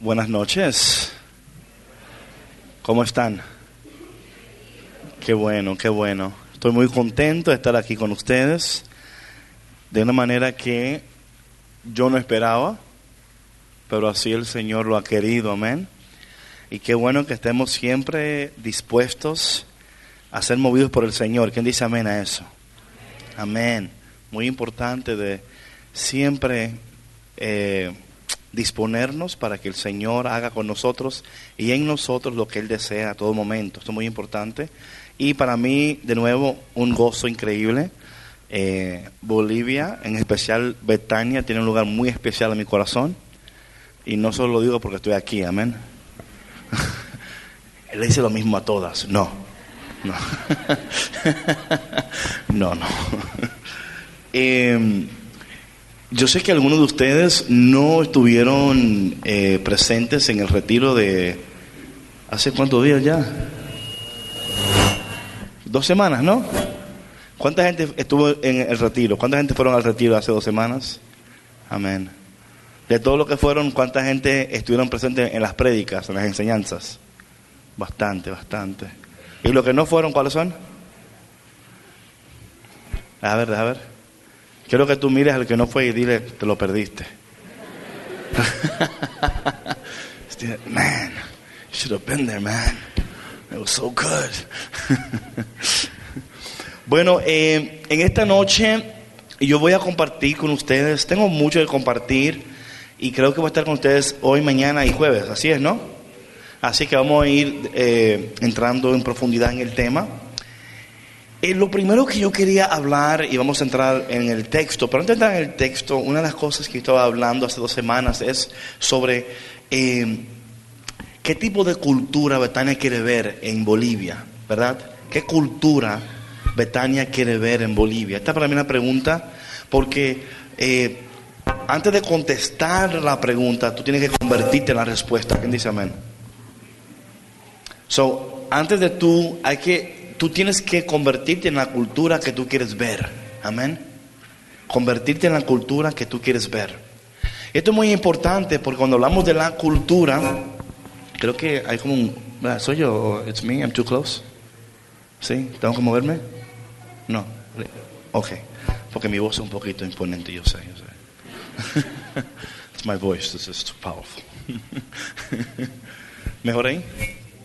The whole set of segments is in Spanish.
Buenas noches. ¿Cómo están? Qué bueno, qué bueno. Estoy muy contento de estar aquí con ustedes de una manera que yo no esperaba, pero así el Señor lo ha querido, amén. Y qué bueno que estemos siempre dispuestos a ser movidos por el Señor. ¿Quién dice amén a eso? Amén. Muy importante de siempre disponernos para que el Señor haga con nosotros y en nosotros lo que Él desea a todo momento. Esto es muy importante. Y para mí, de nuevo, un gozo increíble. Bolivia, en especial Betania, tiene un lugar muy especial en mi corazón. Y no solo lo digo porque estoy aquí, amén. Él le dice lo mismo a todas. No. No. Yo sé que algunos de ustedes no estuvieron presentes en el retiro de... ¿Hace cuántos días ya? 2 semanas, ¿no? ¿Cuánta gente estuvo en el retiro? ¿Cuánta gente fueron al retiro hace 2 semanas? Amén. De todo lo que fueron, ¿cuánta gente estuvieron presentes en las prédicas, en las enseñanzas? Bastante. ¿Y los que no fueron, cuáles son? A ver. Quiero que tú mires al que no fue y dile, te lo perdiste. Man, you should have been there, man. It was so good. Bueno, en esta noche yo voy a compartir con ustedes. Tengo mucho que compartir y creo que voy a estar con ustedes hoy, mañana y jueves. Así es, ¿no? Así que vamos a ir entrando en profundidad en el tema. Lo primero que yo quería hablar, y vamos a entrar en el texto, pero antes de entrar en el texto, una de las cosas que estaba hablando hace 2 semanas es sobre qué tipo de cultura Betania quiere ver en Bolivia, ¿verdad? ¿Qué cultura Betania quiere ver en Bolivia? Esta es para mí una pregunta, porque antes de contestar la pregunta, tú tienes que convertirte en la respuesta. ¿Quién dice amén? Antes de tú tienes que convertirte en la cultura que tú quieres ver. Amén. Convertirte en la cultura que tú quieres ver. Esto es muy importante porque cuando hablamos de la cultura, creo que hay como un... ¿Soy yo? ¿It's me? ¿I'm too close? ¿Sí? ¿Tengo que moverme? No. Ok. Porque mi voz es un poquito imponente, yo sé. It's my voice. This is too powerful. ¿Mejor ahí?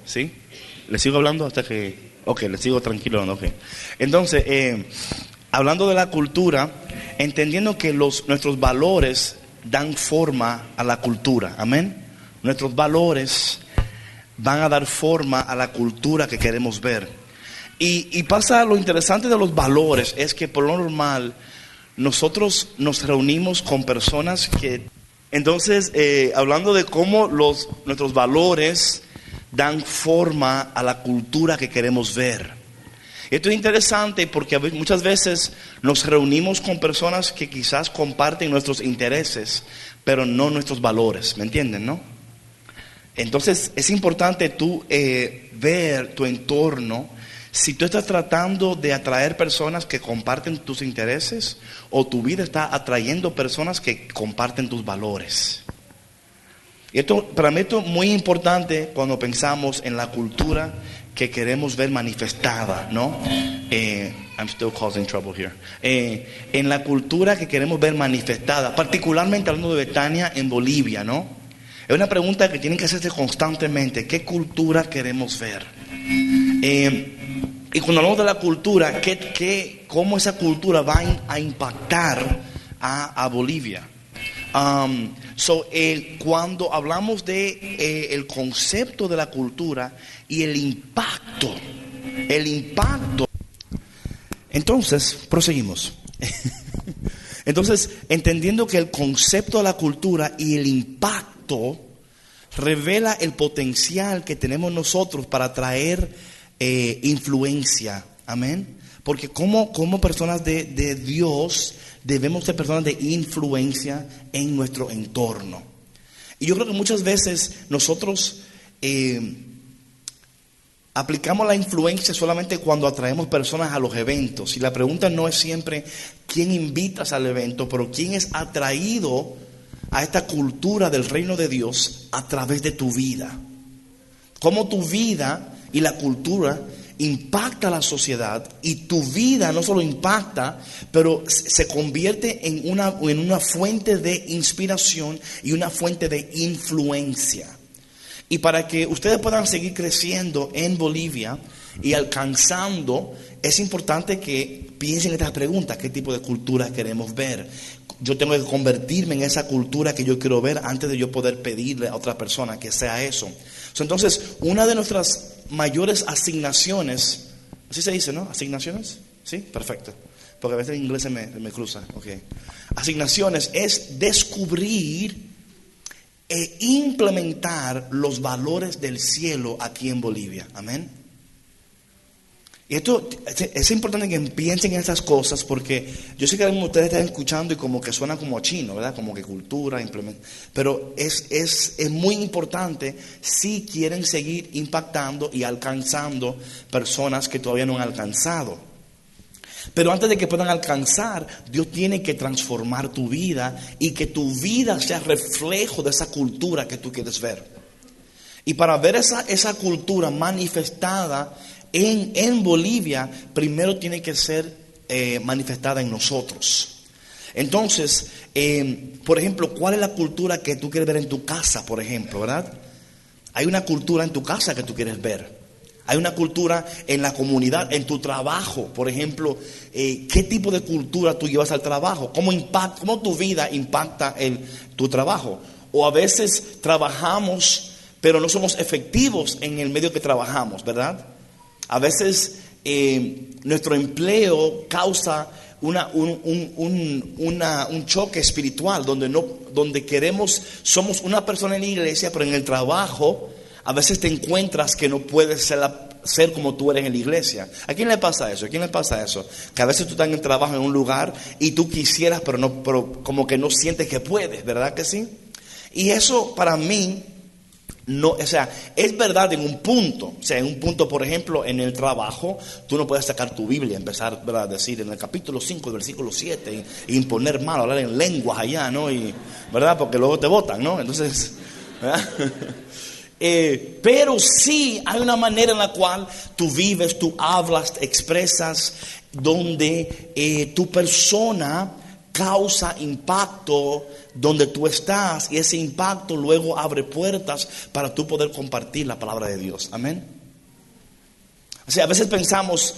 ¿Sí? ¿Le sigo hablando hasta que...? Ok, le sigo tranquilo. Okay. Entonces, hablando de la cultura, entendiendo que nuestros valores dan forma a la cultura. Amén. Nuestros valores van a dar forma a la cultura que queremos ver. Y pasa lo interesante de los valores, es que por lo normal nosotros nos reunimos con personas que... Entonces, hablando de cómo nuestros valores dan forma a la cultura que queremos ver. Esto es interesante porque muchas veces nos reunimos con personas que quizás comparten nuestros intereses, pero no nuestros valores, ¿me entienden, no? Entonces es importante tú ver tu entorno, si tú estás tratando de atraer personas que comparten tus intereses o tu vida está atrayendo personas que comparten tus valores. Para mí esto es muy importante cuando pensamos en la cultura que queremos ver manifestada, ¿no? I'm still causing trouble here. En la cultura que queremos ver manifestada, particularmente hablando de Betania en Bolivia, ¿no? Es una pregunta que tienen que hacerse constantemente. ¿Qué cultura queremos ver? Y cuando hablamos de la cultura, ¿cómo esa cultura va a impactar a Bolivia? Cuando hablamos de el concepto de la cultura y el impacto, entonces proseguimos. Entonces, entendiendo que el concepto de la cultura y el impacto revela el potencial que tenemos nosotros para traer influencia, amén. Porque como personas de Dios debemos ser personas de influencia en nuestro entorno. Y yo creo que muchas veces nosotros aplicamos la influencia solamente cuando atraemos personas a los eventos. Y la pregunta no es siempre quién invitas al evento, pero quién es atraído a esta cultura del reino de Dios a través de tu vida. Cómo tu vida y la cultura impacta a la sociedad, y tu vida no solo impacta, pero se convierte en una fuente de inspiración y una fuente de influencia. Y para que ustedes puedan seguir creciendo en Bolivia y alcanzando, es importante que piensen en estas preguntas: ¿qué tipo de cultura queremos ver? Yo tengo que convertirme en esa cultura que yo quiero ver antes de yo poder pedirle a otra persona que sea eso. Entonces, una de nuestras mayores asignaciones, así se dice, ¿no? ¿Asignaciones? Sí, perfecto. Porque a veces en inglés se me cruza. Okay. Asignaciones es descubrir e implementar los valores del cielo aquí en Bolivia. Amén. Y esto es importante que piensen en estas cosas, porque yo sé que ustedes están escuchando y como que suena como chino, ¿verdad? Como que cultura, pero es muy importante si quieren seguir impactando y alcanzando personas que todavía no han alcanzado. Pero antes de que puedan alcanzar, Dios tiene que transformar tu vida y que tu vida sea reflejo de esa cultura que tú quieres ver. Y para ver esa cultura manifestada en Bolivia, primero tiene que ser manifestada en nosotros. Entonces, por ejemplo, ¿cuál es la cultura que tú quieres ver en tu casa, por ejemplo, verdad? Hay una cultura en tu casa que tú quieres ver. Hay una cultura en la comunidad, en tu trabajo, por ejemplo. ¿Qué tipo de cultura tú llevas al trabajo? ¿Cómo tu vida impacta tu trabajo? O a veces trabajamos, pero no somos efectivos en el medio que trabajamos, ¿verdad? A veces nuestro empleo causa un choque espiritual donde somos una persona en la iglesia, pero en el trabajo a veces te encuentras que no puedes ser como tú eres en la iglesia. ¿A quién le pasa eso? Que a veces tú estás en el trabajo en un lugar y tú quisieras, pero como que no sientes que puedes, ¿verdad que sí? Y eso para mí no, o sea, es verdad en un punto. O sea, en un punto, por ejemplo, en el trabajo, tú no puedes sacar tu Biblia, empezar, ¿verdad?, a decir en el capítulo 5, versículo 7, y imponer mal, hablar en lenguas allá, ¿no? Y, ¿verdad? Porque luego te botan, ¿no? Entonces, ¿verdad? Pero sí hay una manera en la cual tú vives, tú hablas, te expresas, donde tu persona causa impacto donde tú estás, y ese impacto luego abre puertas para tú poder compartir la palabra de Dios. Amén. O sea, a veces pensamos,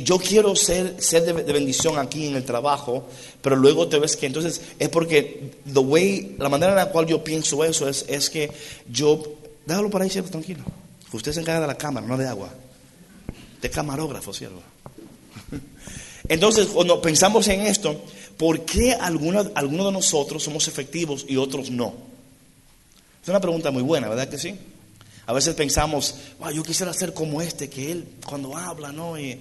yo quiero ser de bendición aquí en el trabajo, pero luego te ves que entonces es porque la manera en la cual yo pienso eso es que déjalo por ahí, siervo, tranquilo. Usted se encarga de la cámara, no de agua. De camarógrafo, siervo. Entonces, cuando pensamos en esto, ¿por qué algunos de nosotros somos efectivos y otros no? Es una pregunta muy buena, ¿verdad que sí? A veces pensamos, yo quisiera ser como que él cuando habla, ¿no? Y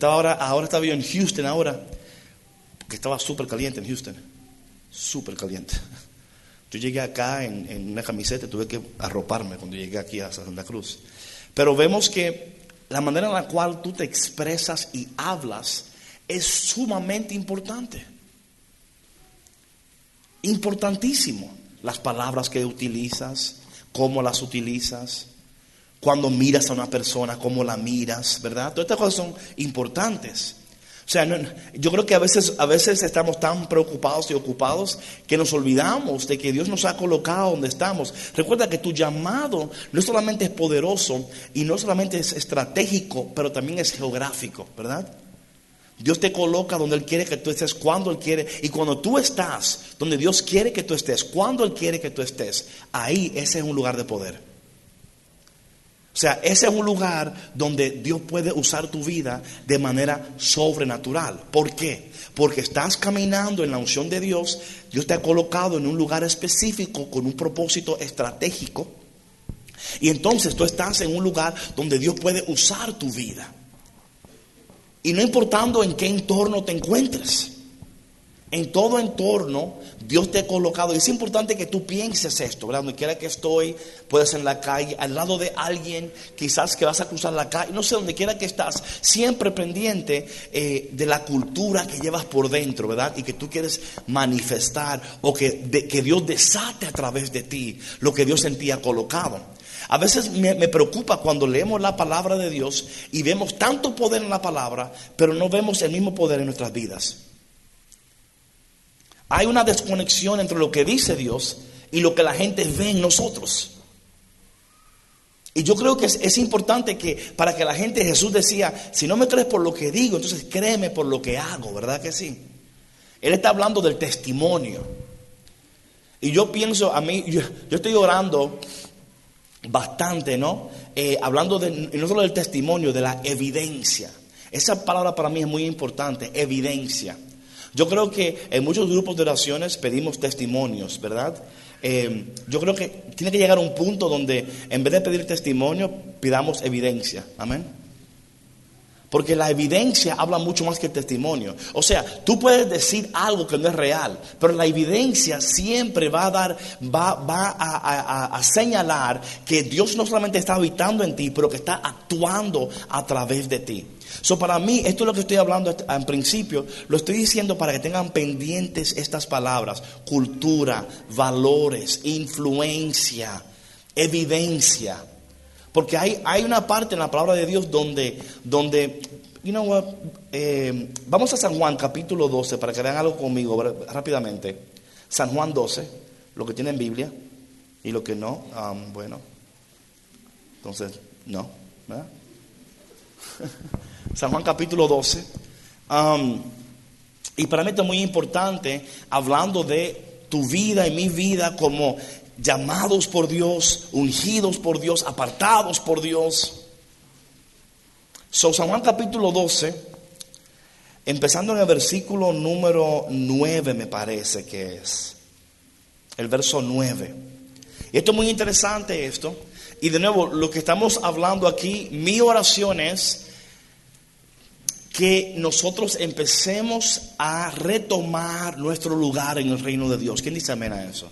ahora estaba yo en Houston porque estaba súper caliente en Houston. Súper caliente. Yo llegué acá en una camiseta, tuve que arroparme cuando llegué aquí a Santa Cruz. Pero vemos que la manera en la cual tú te expresas y hablas es sumamente importante. Importantísimo. Las palabras que utilizas, cómo las utilizas, cuando miras a una persona, cómo la miras, ¿verdad? Todas estas cosas son importantes. O sea, yo creo que a veces estamos tan preocupados y ocupados que nos olvidamos de que Dios nos ha colocado donde estamos. Recuerda que tu llamado no solamente es poderoso y no solamente es estratégico, pero también es geográfico, ¿verdad? Dios te coloca donde Él quiere que tú estés, cuando Él quiere. Y cuando tú estás donde Dios quiere que tú estés, cuando Él quiere que tú estés, ahí ese es un lugar de poder. O sea, ese es un lugar donde Dios puede usar tu vida de manera sobrenatural. ¿Por qué? Porque estás caminando en la unción de Dios. Dios te ha colocado en un lugar específico con un propósito estratégico. Y entonces tú estás en un lugar donde Dios puede usar tu vida. Y no importando en qué entorno te encuentres. En todo entorno, Dios te ha colocado. Y es importante que tú pienses esto, ¿verdad? Donde quiera que estoy, puedes en la calle, al lado de alguien, quizás que vas a cruzar la calle, no sé, donde quiera que estás, siempre pendiente de la cultura que llevas por dentro, ¿verdad? Y que tú quieres manifestar o que Dios desate a través de ti lo que Dios en ti ha colocado. A veces me preocupa cuando leemos la palabra de Dios y vemos tanto poder en la palabra, pero no vemos el mismo poder en nuestras vidas. Hay una desconexión entre lo que dice Dios y lo que la gente ve en nosotros. Y yo creo que es importante que para que la gente, Jesús decía, si no me crees por lo que digo, entonces créeme por lo que hago, ¿verdad que sí? Él está hablando del testimonio. Y yo pienso, yo estoy orando bastante, ¿no? Hablando no solo del testimonio, de la evidencia. Esa palabra para mí es muy importante, evidencia. Yo creo que en muchos grupos de oraciones pedimos testimonios, ¿verdad? Yo creo que tiene que llegar a un punto donde en vez de pedir testimonio, pidamos evidencia. Amén. Porque la evidencia habla mucho más que el testimonio. O sea, tú puedes decir algo que no es real, pero la evidencia siempre va a señalar que Dios no solamente está habitando en ti, pero que está actuando a través de ti. Para mí, esto es lo que estoy hablando en principio, lo estoy diciendo para que tengan pendientes estas palabras: cultura, valores, influencia, evidencia. Porque hay una parte en la palabra de Dios donde you know what, vamos a San Juan capítulo 12 para que vean algo conmigo rápidamente. San Juan 12, lo que tienen Biblia y lo que no, bueno, entonces no, ¿verdad? San Juan capítulo 12, y para mí esto es muy importante, hablando de tu vida y mi vida como llamados por Dios, ungidos por Dios, apartados por Dios. San Juan capítulo 12, empezando en el versículo número 9, me parece que es el verso 9. Y esto es muy interesante esto. Y de nuevo, lo que estamos hablando aquí, mi oración es que nosotros empecemos a retomar nuestro lugar en el reino de Dios. ¿Quién dice amén a eso?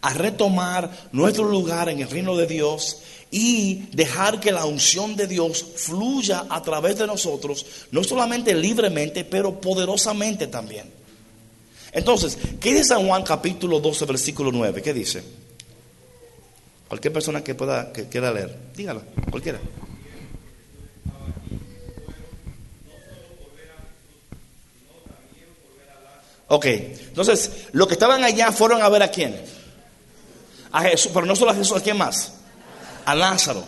A retomar nuestro lugar en el reino de Dios y dejar que la unción de Dios fluya a través de nosotros, no solamente libremente, pero poderosamente también. Entonces, ¿qué dice San Juan capítulo 12, versículo 9? ¿Qué dice? Cualquier persona que quiera leer, dígalo, cualquiera. Ok, entonces, los que estaban allá fueron a ver a quién. A Jesús, pero no solo a Jesús, ¿a quién más? A Lázaro.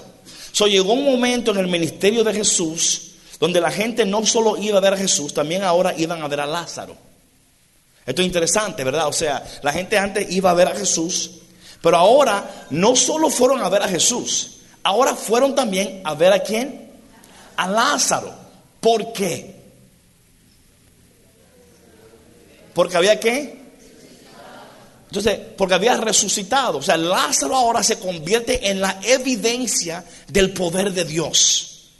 Llegó un momento en el ministerio de Jesús donde la gente no solo iba a ver a Jesús, también ahora iban a ver a Lázaro. Esto es interesante, ¿verdad? O sea, la gente antes iba a ver a Jesús, pero ahora no solo fueron a ver a Jesús, ahora fueron también a ver a quién? A Lázaro. ¿Por qué? Porque había ¿qué? Entonces, porque había resucitado. O sea, Lázaro ahora se convierte en la evidencia del poder de Dios.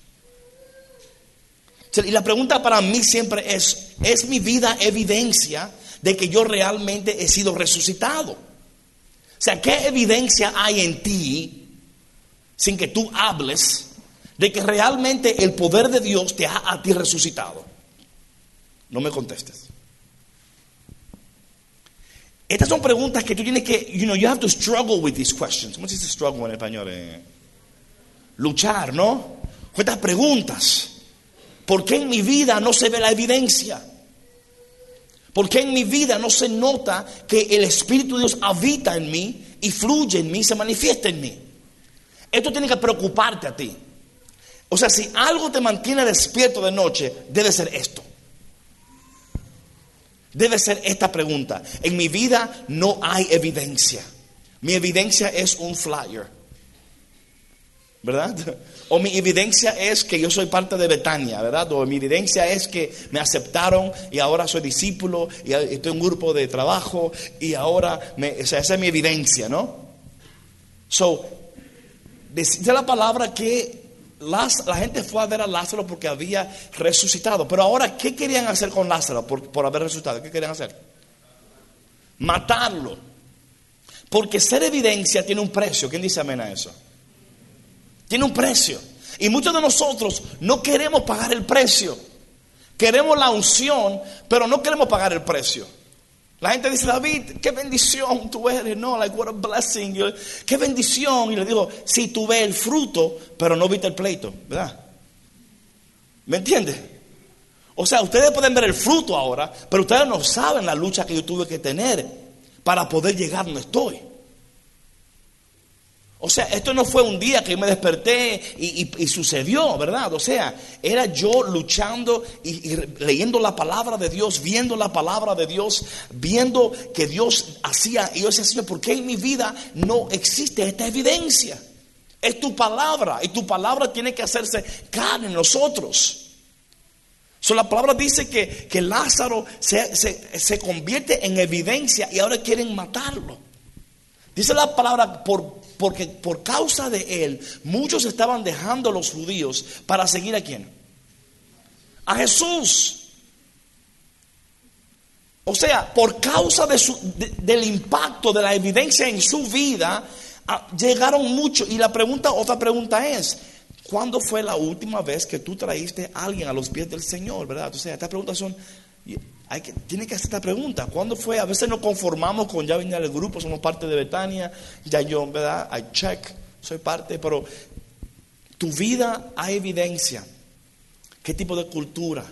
Y la pregunta para mí siempre ¿es mi vida evidencia de que yo realmente he sido resucitado? O sea, ¿qué evidencia hay en ti, sin que tú hables, de que realmente el poder de Dios te ha a ti resucitado? No me contestes. Estas son preguntas que tú tienes que, you have to struggle with these questions. ¿Cómo se dice struggle en español? Luchar, ¿no? Con estas preguntas. ¿Por qué en mi vida no se ve la evidencia? ¿Por qué en mi vida no se nota que el Espíritu de Dios habita en mí y fluye en mí, se manifiesta en mí? Esto tiene que preocuparte a ti. O sea, si algo te mantiene despierto de noche, debe ser esto. Debe ser esta pregunta. En mi vida no hay evidencia. Mi evidencia es un flyer, ¿verdad? O mi evidencia es que yo soy parte de Betania, ¿verdad? O mi evidencia es que me aceptaron y ahora soy discípulo y estoy en un grupo de trabajo y ahora o sea, esa es mi evidencia, ¿no? Dice la palabra que la gente fue a ver a Lázaro porque había resucitado. Pero ahora, ¿qué querían hacer con Lázaro por haber resucitado? ¿Qué querían hacer? Matarlo. Porque ser evidencia tiene un precio. ¿Quién dice amén a eso? Tiene un precio. Y muchos de nosotros no queremos pagar el precio. Queremos la unción, pero no queremos pagar el precio. La gente dice, David, qué bendición tú eres. No, like what a blessing. Qué bendición. Y le digo, sí, tú ves el fruto, pero no viste el pleito, ¿verdad? ¿Me entiendes? O sea, ustedes pueden ver el fruto ahora, pero ustedes no saben la lucha que yo tuve que tener para poder llegar donde estoy. O sea, esto no fue un día que yo me desperté y sucedió, ¿verdad? O sea, era yo luchando y leyendo la palabra de Dios, viendo la palabra de Dios, viendo que Dios hacía. Y yo decía, Señor, ¿por qué en mi vida no existe esta evidencia? Es tu palabra y tu palabra tiene que hacerse carne en nosotros. La palabra dice que Lázaro se convierte en evidencia y ahora quieren matarlo. Dice la palabra porque por causa de él muchos estaban dejando a los judíos para seguir ¿a quién? A Jesús. O sea, por causa del impacto de la evidencia en su vida, llegaron muchos. Y otra pregunta es, ¿cuándo fue la última vez que tú traíste a alguien a los pies del Señor? ¿Verdad? O sea, estas preguntas son... tiene que hacer esta pregunta. ¿Cuándo fue? A veces nos conformamos con ya venir al grupo, somos parte de Betania, ya yo, ¿verdad? I check, soy parte, pero tu vida hay evidencia. ¿Qué tipo de cultura?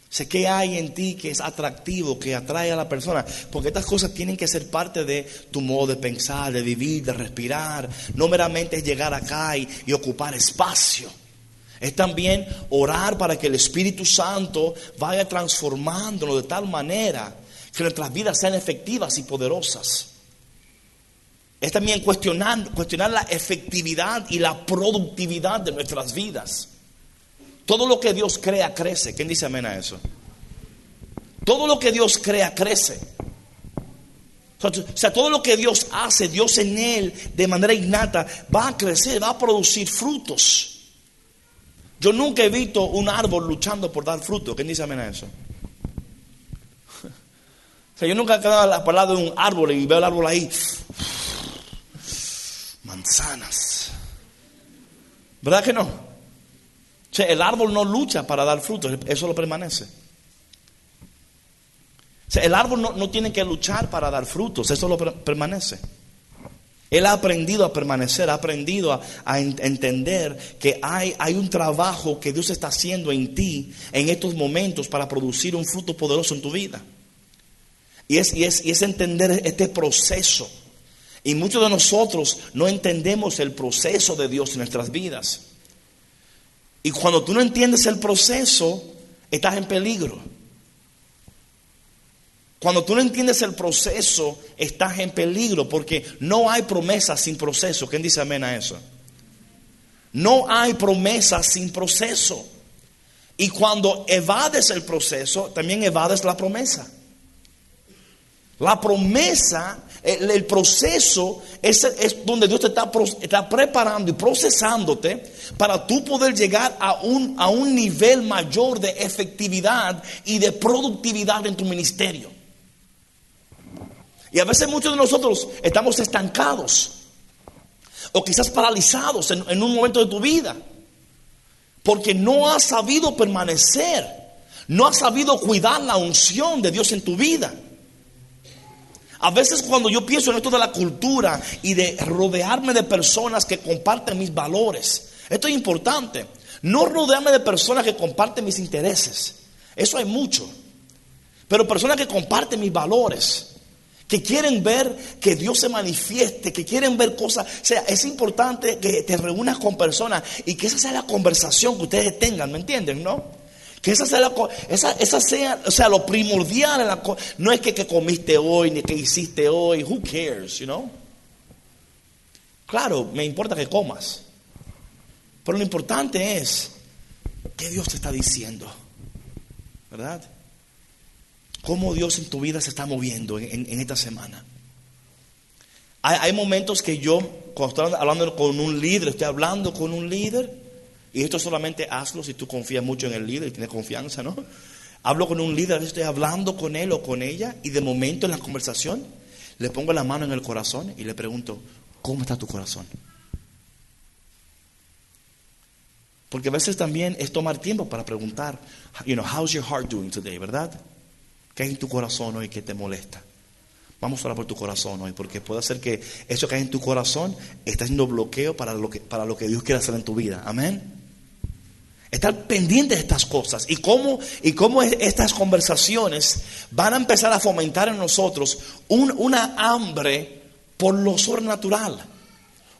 Sé que hay en ti que es atractivo, que atrae a la persona, porque estas cosas tienen que ser parte de tu modo de pensar, de vivir, de respirar. No meramente es llegar acá y ocupar espacio. Es también orar para que el Espíritu Santo vaya transformándonos de tal manera que nuestras vidas sean efectivas y poderosas. Es también cuestionar la efectividad y la productividad de nuestras vidas. Todo lo que Dios crea crece. ¿Quién dice amén a eso? Todo lo que Dios crea crece. O sea, todo lo que Dios hace, Dios en él de manera innata va a crecer, va a producir frutos. Yo nunca he visto un árbol luchando por dar fruto. ¿Quién dice amén a eso? O sea, yo nunca he quedado al lado de un árbol y veo el árbol ahí. Manzanas. ¿Verdad que no? O sea, el árbol no lucha para dar fruto, eso lo permanece. O sea, el árbol no tiene que luchar para dar frutos, eso lo permanece. Él ha aprendido a permanecer, ha aprendido a entender que hay un trabajo que Dios está haciendo en ti en estos momentos para producir un fruto poderoso en tu vida. Y es entender este proceso. Y muchos de nosotros no entendemos el proceso de Dios en nuestras vidas. Y cuando tú no entiendes el proceso, estás en peligro. Cuando tú no entiendes el proceso, estás en peligro, porque no hay promesas sin proceso. ¿Quién dice amén a eso? No hay promesas sin proceso. Y cuando evades el proceso, también evades la promesa. La promesa, el proceso es donde Dios te está preparando y procesándote para tú poder llegar a un nivel mayor de efectividad y de productividad en tu ministerio. Y a veces muchos de nosotros estamos estancados o quizás paralizados en un momento de tu vida porque no has sabido permanecer, no has sabido cuidar la unción de Dios en tu vida. A veces cuando yo pienso en esto de la cultura y de rodearme de personas que comparten mis valores, esto es importante. No rodearme de personas que comparten mis intereses, eso hay mucho. Pero personas que comparten mis valores, que quieren ver que Dios se manifieste, que quieren ver cosas. O sea, es importante que te reúnas con personas y que esa sea la conversación que ustedes tengan, ¿me entienden, no? Que esa sea, o sea, lo primordial. No es que comiste hoy, ni que hiciste hoy. Who cares, you know? Claro, me importa que comas. Pero lo importante es qué Dios te está diciendo, ¿verdad? Cómo Dios en tu vida se está moviendo en esta semana. Hay momentos que yo, cuando estoy hablando con un líder, estoy hablando con un líder, Y esto solamente hazlo si tú confías mucho en el líder y tienes confianza, ¿no? Hablo con un líder, a veces estoy hablando con él o con ella y de momento en la conversación le pongo la mano en el corazón y le pregunto, ¿cómo está tu corazón? Porque a veces también es tomar tiempo para preguntar, how's your heart doing today, ¿verdad? ¿Qué hay en tu corazón hoy que te molesta? Vamos a orar por tu corazón hoy, porque puede ser que eso que hay en tu corazón está siendo bloqueo para lo que Dios quiere hacer en tu vida. Amén. Estar pendiente de estas cosas y cómo estas conversaciones van a empezar a fomentar en nosotros una hambre por lo sobrenatural,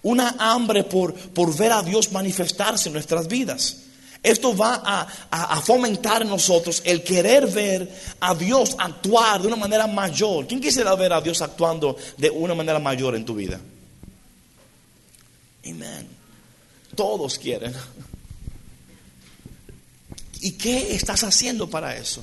una hambre por ver a Dios manifestarse en nuestras vidas. Esto va a fomentar en nosotros el querer ver a Dios actuar de una manera mayor. ¿Quién quisiera ver a Dios actuando de una manera mayor en tu vida? Amén. Todos quieren. ¿Y qué estás haciendo para eso?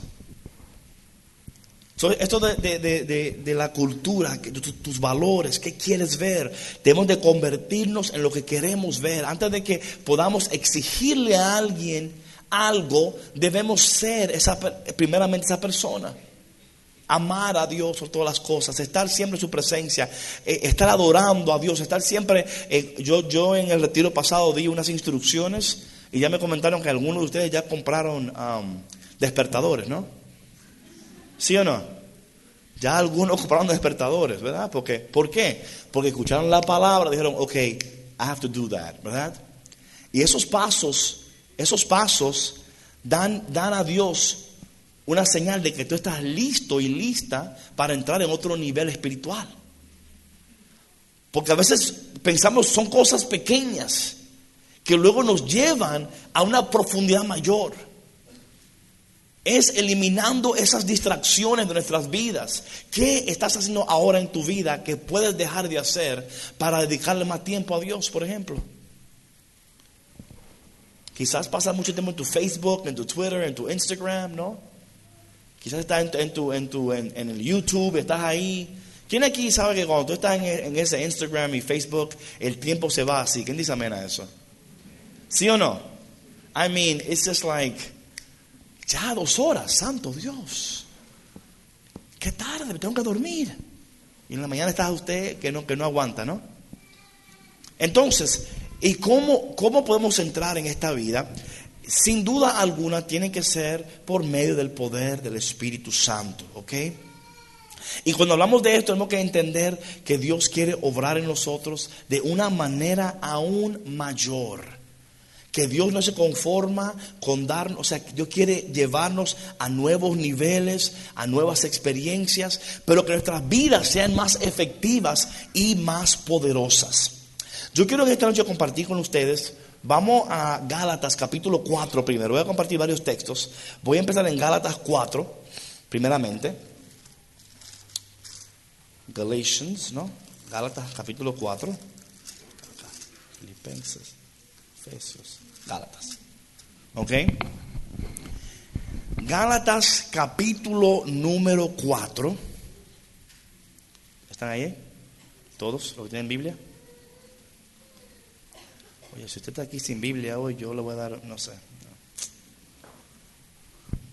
Esto de la cultura, tus valores, ¿qué quieres ver? Debemos de convertirnos en lo que queremos ver. Antes de que podamos exigirle a alguien algo, debemos ser primeramente esa persona. Amar a Dios por todas las cosas, estar siempre en su presencia, estar adorando a Dios, estar siempre. Yo en el retiro pasado di unas instrucciones y ya me comentaron que algunos de ustedes ya compraron despertadores, ¿no? ¿Sí o no? Ya algunos compraron despertadores, ¿verdad? ¿Por qué? Porque escucharon la palabra, dijeron, ok, I have to do that, ¿verdad? Y esos pasos dan a Dios una señal de que tú estás listo y lista para entrar en otro nivel espiritual. Porque a veces pensamos son cosas pequeñas que luego nos llevan a una profundidad mayor. Es eliminando esas distracciones de nuestras vidas. ¿Qué estás haciendo ahora en tu vida que puedes dejar de hacer para dedicarle más tiempo a Dios, por ejemplo? Quizás pasas mucho tiempo en tu Facebook, en tu Twitter, en tu Instagram, ¿no? Quizás estás en el YouTube, estás ahí. ¿Quién aquí sabe que cuando tú estás en ese Instagram y Facebook, el tiempo se va así? ¿Quién dice amén a eso? ¿Sí o no? I mean, it's just like, ya 2 horas, santo Dios. Qué tarde, tengo que dormir. Y en la mañana está usted que no aguanta, ¿no? Entonces, ¿y cómo podemos entrar en esta vida? Sin duda alguna tiene que ser por medio del poder del Espíritu Santo, ¿ok? Y cuando hablamos de esto tenemos que entender que Dios quiere obrar en nosotros de una manera aún mayor. Que Dios no se conforma con darnos, o sea, Dios quiere llevarnos a nuevos niveles, a nuevas experiencias, pero que nuestras vidas sean más efectivas y más poderosas. Yo quiero en esta noche compartir con ustedes, vamos a Gálatas capítulo 4 primero. Voy a compartir varios textos. Voy a empezar en Gálatas 4, primeramente. Galatians, ¿no? Gálatas capítulo 4. Filipenses, Efesios, Gálatas. ¿Ok? Gálatas capítulo número 4. ¿Están ahí? ¿Todos los que tienen Biblia? Oye, si usted está aquí sin Biblia hoy, yo le voy a dar, no sé.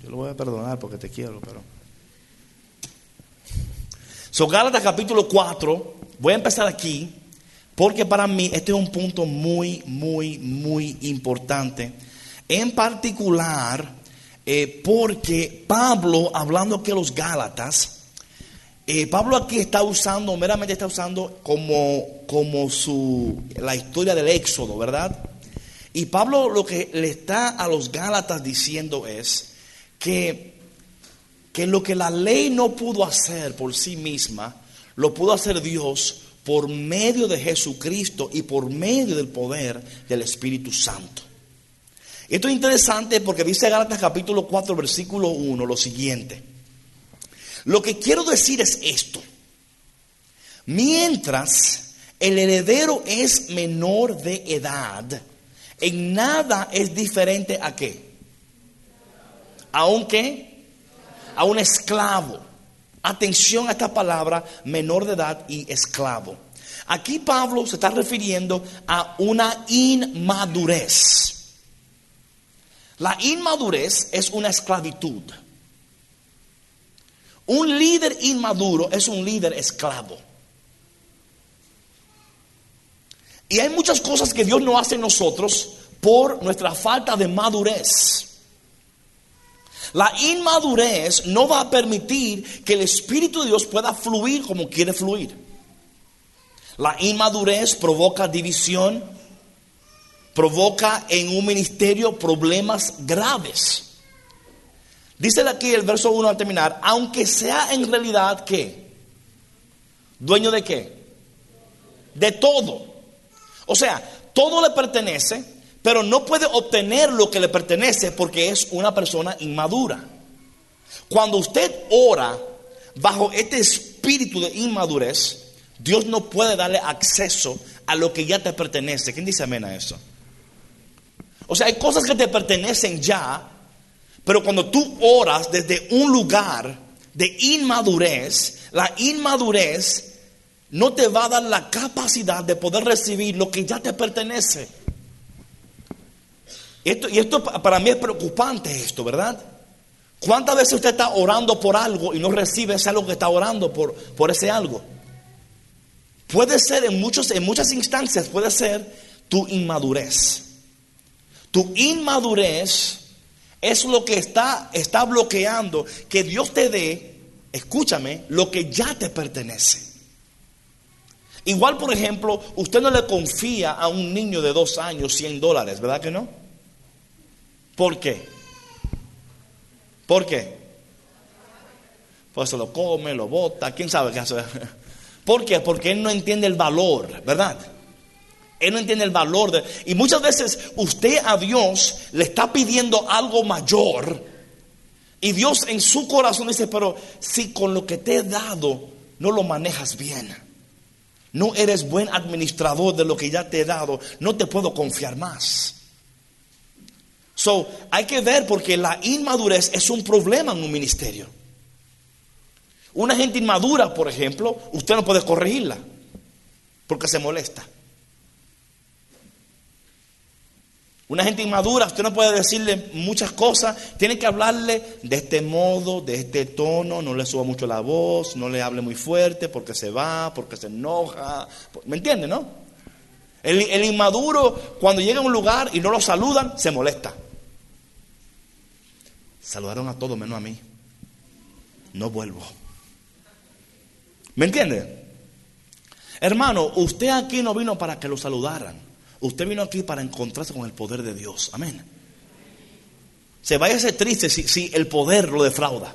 Yo lo voy a perdonar porque te quiero, pero... Gálatas capítulo 4, voy a empezar aquí, porque para mí este es un punto muy, muy, muy importante. En particular, porque Pablo, hablando que los Gálatas, Pablo aquí meramente está usando como la historia del Éxodo, ¿verdad? Y Pablo lo que le está a los Gálatas diciendo es que lo que la ley no pudo hacer por sí misma, lo pudo hacer Dios por medio de Jesucristo y por medio del poder del Espíritu Santo. Esto es interesante porque dice Gálatas capítulo 4 versículo 1 lo siguiente. Lo que quiero decir es esto: mientras el heredero es menor de edad, en nada es diferente a ¿qué? Aunque a un esclavo. Atención a esta palabra, menor de edad y esclavo. Aquí Pablo se está refiriendo a una inmadurez. La inmadurez es una esclavitud. Un líder inmaduro es un líder esclavo. Y hay muchas cosas que Dios no hace en nosotros por nuestra falta de madurez. La inmadurez no va a permitir que el Espíritu de Dios pueda fluir como quiere fluir. La inmadurez provoca división, provoca en un ministerio problemas graves. Dice aquí el verso 1 al terminar, aunque sea en realidad, ¿qué? ¿Dueño de qué? De todo. O sea, todo le pertenece, pero no puede obtener lo que le pertenece porque es una persona inmadura. Cuando usted ora bajo este espíritu de inmadurez, Dios no puede darle acceso a lo que ya te pertenece. ¿Quién dice amén a eso? O sea, hay cosas que te pertenecen ya, pero cuando tú oras desde un lugar de inmadurez, la inmadurez no te va a dar la capacidad de poder recibir lo que ya te pertenece. Y esto para mí es preocupante esto, ¿verdad? ¿Cuántas veces usted está orando por algo y no recibe ese algo que está orando por ese algo? Puede ser en muchas instancias, puede ser tu inmadurez. Tu inmadurez es lo que está bloqueando que Dios te dé, escúchame, lo que ya te pertenece. Igual, por ejemplo, usted no le confía a un niño de 2 años $100, ¿verdad que no? ¿Por qué? ¿Por qué? Pues se lo come, lo bota, quién sabe qué hace. ¿Por qué? Porque él no entiende el valor, ¿verdad? Él no entiende el valor y muchas veces usted a Dios le está pidiendo algo mayor y Dios en su corazón dice, pero si con lo que te he dado no lo manejas bien, no eres buen administrador de lo que ya te he dado, no te puedo confiar más. So, hay que ver, porque la inmadurez es un problema en un ministerio. Una gente inmadura, por ejemplo, usted no puede corregirla porque se molesta. Una gente inmadura, usted no puede decirle muchas cosas, tiene que hablarle de este modo, de este tono, no le suba mucho la voz, no le hable muy fuerte porque se va, porque se enoja. ¿Me entiende, no? El inmaduro, cuando llega a un lugar y no lo saludan, se molesta. Saludaron a todos menos a mí. No vuelvo. ¿Me entiende? Hermano, usted aquí no vino para que lo saludaran. Usted vino aquí para encontrarse con el poder de Dios. Amén. Se vaya a ser triste si el poder lo defrauda.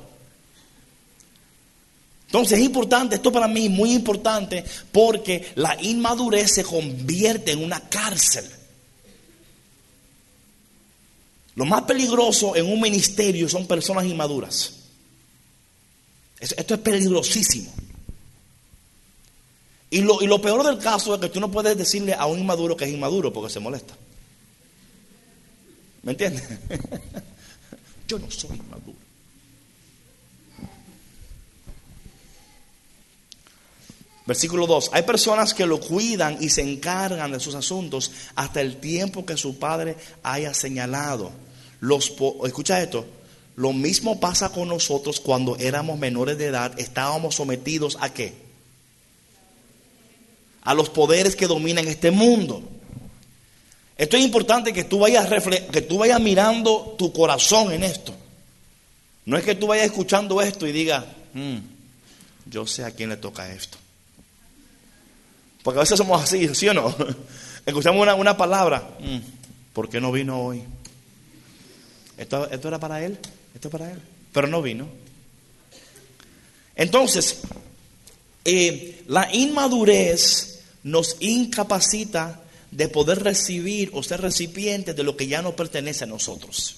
Entonces es importante, esto para mí es muy importante, porque la inmadurez se convierte en una cárcel. Lo más peligroso en un ministerio son personas inmaduras. Esto es peligrosísimo. Y lo peor del caso es que tú no puedes decirle a un inmaduro que es inmaduro porque se molesta. ¿Me entiendes? Yo no soy inmaduro. Versículo 2. Hay personas que lo cuidan y se encargan de sus asuntos hasta el tiempo que su padre haya señalado. Escucha esto. Lo mismo pasa con nosotros cuando éramos menores de edad. Estábamos sometidos ¿a qué? A los poderes que dominan este mundo. Esto es importante que tú vayas mirando tu corazón en esto. No es que tú vayas escuchando esto y digas, yo sé a quién le toca esto. Porque a veces somos así, ¿sí o no? Escuchamos una palabra, ¿por qué no vino hoy? Esto era para él, esto es para él, pero no vino. Entonces, la inmadurez nos incapacita de poder recibir o ser recipientes de lo que ya no pertenece a nosotros.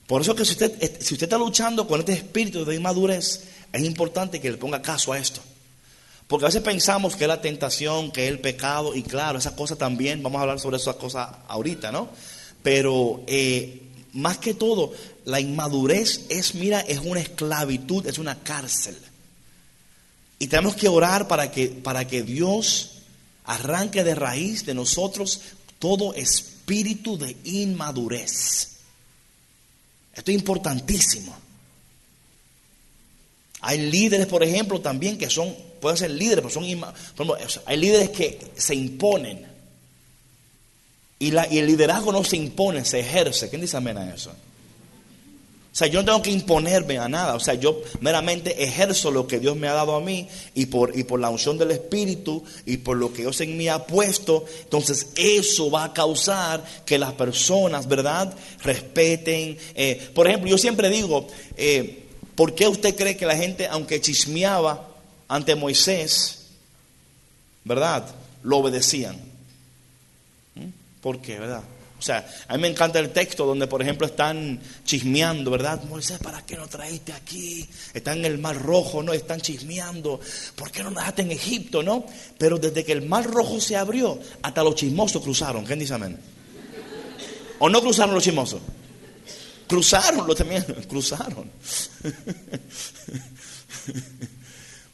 Por eso que si usted está luchando con este espíritu de inmadurez, es importante que le ponga caso a esto. Porque a veces pensamos que es la tentación, que es el pecado, y claro, esas cosas también, vamos a hablar sobre esas cosas ahorita, ¿no? Pero más que todo, la inmadurez es una esclavitud, es una cárcel. Y tenemos que orar para que Dios arranque de raíz de nosotros todo espíritu espíritu de inmadurez. Esto es importantísimo. Hay líderes, por ejemplo, también que pueden ser líderes, pero hay líderes que se imponen. Y el liderazgo no se impone, se ejerce. ¿Quién dice amén a eso? O sea, yo no tengo que imponerme a nada. O sea, yo meramente ejerzo lo que Dios me ha dado a mí. Y por la unción del Espíritu y por lo que Dios en mí ha puesto. Entonces eso va a causar que las personas, ¿verdad?, respeten. Por ejemplo, yo siempre digo, ¿por qué usted cree que la gente, aunque chismeaba ante Moisés, ¿verdad?, lo obedecían? ¿Por qué, verdad? O sea, a mí me encanta el texto donde, por ejemplo, están chismeando, ¿verdad? Moisés, ¿para qué nos traíste aquí? Están en el Mar Rojo, ¿no? Están chismeando. ¿Por qué no nos dejaste en Egipto, no? Pero desde que el Mar Rojo se abrió, hasta los chismosos cruzaron. ¿Quién dice amén? ¿O no cruzaron los chismosos? Cruzaron, los también cruzaron.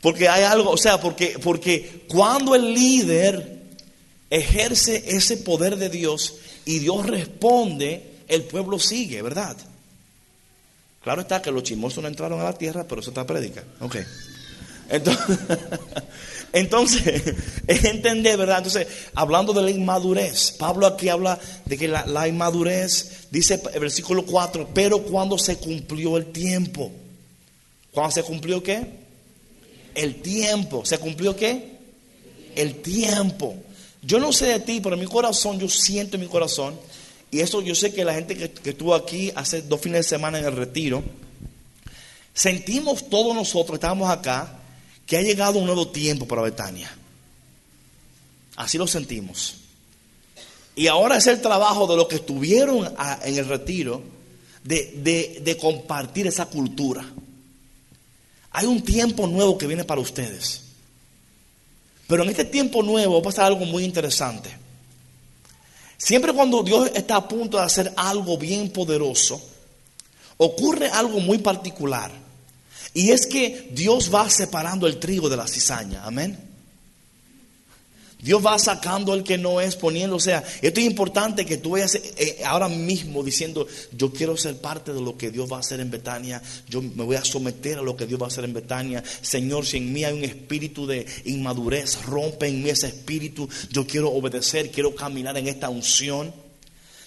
Porque hay algo, o sea, porque cuando el líder ejerce ese poder de Dios y Dios responde, el pueblo sigue, ¿verdad? Claro está que los chismosos no entraron a la tierra, pero eso está prédica. Ok. Entonces, es entender, ¿verdad? Entonces, hablando de la inmadurez, Pablo aquí habla de que la inmadurez, dice el versículo 4, pero cuando se cumplió el tiempo. ¿Cuándo se cumplió qué? El tiempo. ¿Se cumplió qué? El tiempo. Yo no sé de ti, pero en mi corazón, yo siento en mi corazón, y eso yo sé que la gente que estuvo aquí hace 2 fines de semana en el retiro, sentimos todos nosotros, estábamos acá, que ha llegado un nuevo tiempo para Betania. Así lo sentimos. Y ahora es el trabajo de los que estuvieron en el retiro de compartir esa cultura. Hay un tiempo nuevo que viene para ustedes. Pero en este tiempo nuevo va a pasar algo muy interesante. Siempre cuando Dios está a punto de hacer algo bien poderoso, ocurre algo muy particular. Y es que Dios va separando el trigo de la cizaña. Amén. Dios va sacando el que no es, poniendo, o sea, esto es importante que tú vayas ahora mismo diciendo, yo quiero ser parte de lo que Dios va a hacer en Betania, yo me voy a someter a lo que Dios va a hacer en Betania. Señor, si en mí hay un espíritu de inmadurez, rompe en mí ese espíritu, yo quiero obedecer, quiero caminar en esta unción.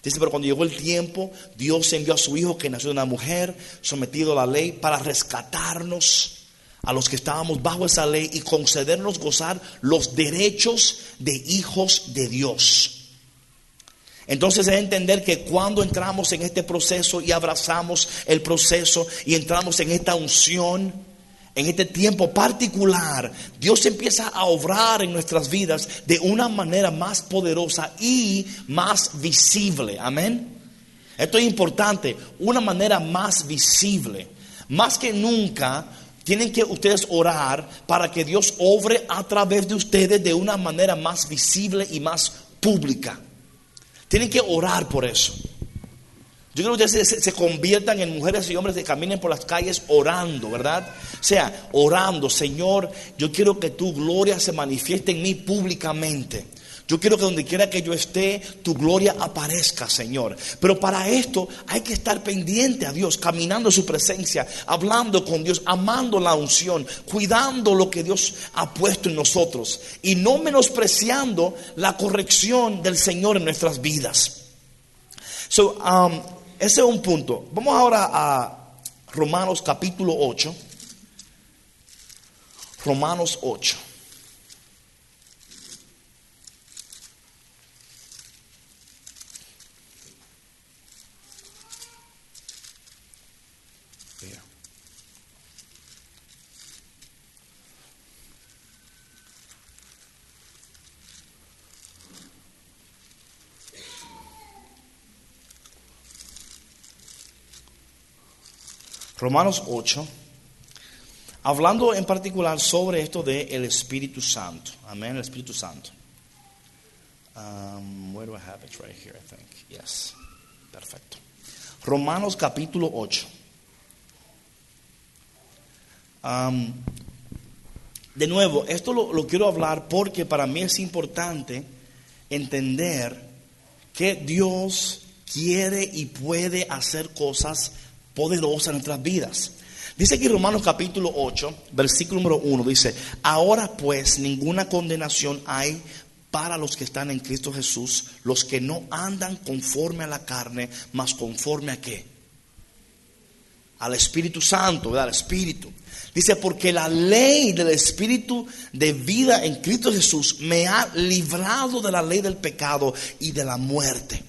Dice, pero cuando llegó el tiempo, Dios envió a su Hijo que nació de una mujer, sometido a la ley, para rescatarnos a los que estábamos bajo esa ley y concedernos gozar los derechos de hijos de Dios. Entonces es entender que cuando entramos en este proceso y abrazamos el proceso y entramos en esta unción, en este tiempo particular, Dios empieza a obrar en nuestras vidas de una manera más poderosa y más visible. Amén. Esto es importante, una manera más visible. Más que nunca tienen que ustedes orar para que Dios obre a través de ustedes de una manera más visible y más pública. Tienen que orar por eso. Yo quiero que ustedes se conviertan en mujeres y hombres que caminen por las calles orando, ¿verdad? O sea, orando, Señor, yo quiero que tu gloria se manifieste en mí públicamente. Yo quiero que donde quiera que yo esté, tu gloria aparezca, Señor. Pero para esto hay que estar pendiente a Dios, caminando en su presencia, hablando con Dios, amando la unción, cuidando lo que Dios ha puesto en nosotros y no menospreciando la corrección del Señor en nuestras vidas. Ese es un punto. Vamos ahora a Romanos capítulo 8. Romanos 8. Romanos 8, hablando en particular sobre esto del Espíritu Santo. Amén, el Espíritu Santo. Where do I have it? Right here, I think. Yes, perfecto. Romanos capítulo 8. De nuevo, esto lo quiero hablar porque para mí es importante entender que Dios quiere y puede hacer cosas poderosas en nuestras vidas. Dice aquí Romanos capítulo 8, versículo número 1, dice: ahora pues ninguna condenación hay para los que están en Cristo Jesús, los que no andan conforme a la carne, mas conforme a ¿qué? Al Espíritu Santo, ¿verdad? Al Espíritu. Dice: porque la ley del Espíritu de vida en Cristo Jesús me ha librado de la ley del pecado y de la muerte.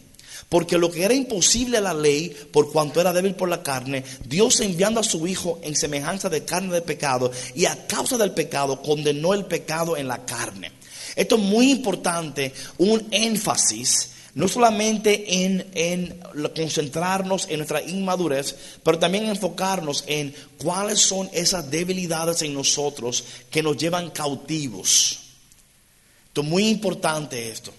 Porque lo que era imposible a la ley, por cuanto era débil por la carne, Dios, enviando a su Hijo en semejanza de carne de pecado, y a causa del pecado condenó el pecado en la carne. Esto es muy importante, un énfasis, no solamente en concentrarnos en nuestra inmadurez, pero también enfocarnos en cuáles son esas debilidades en nosotros que nos llevan cautivos. Esto es muy importante esto.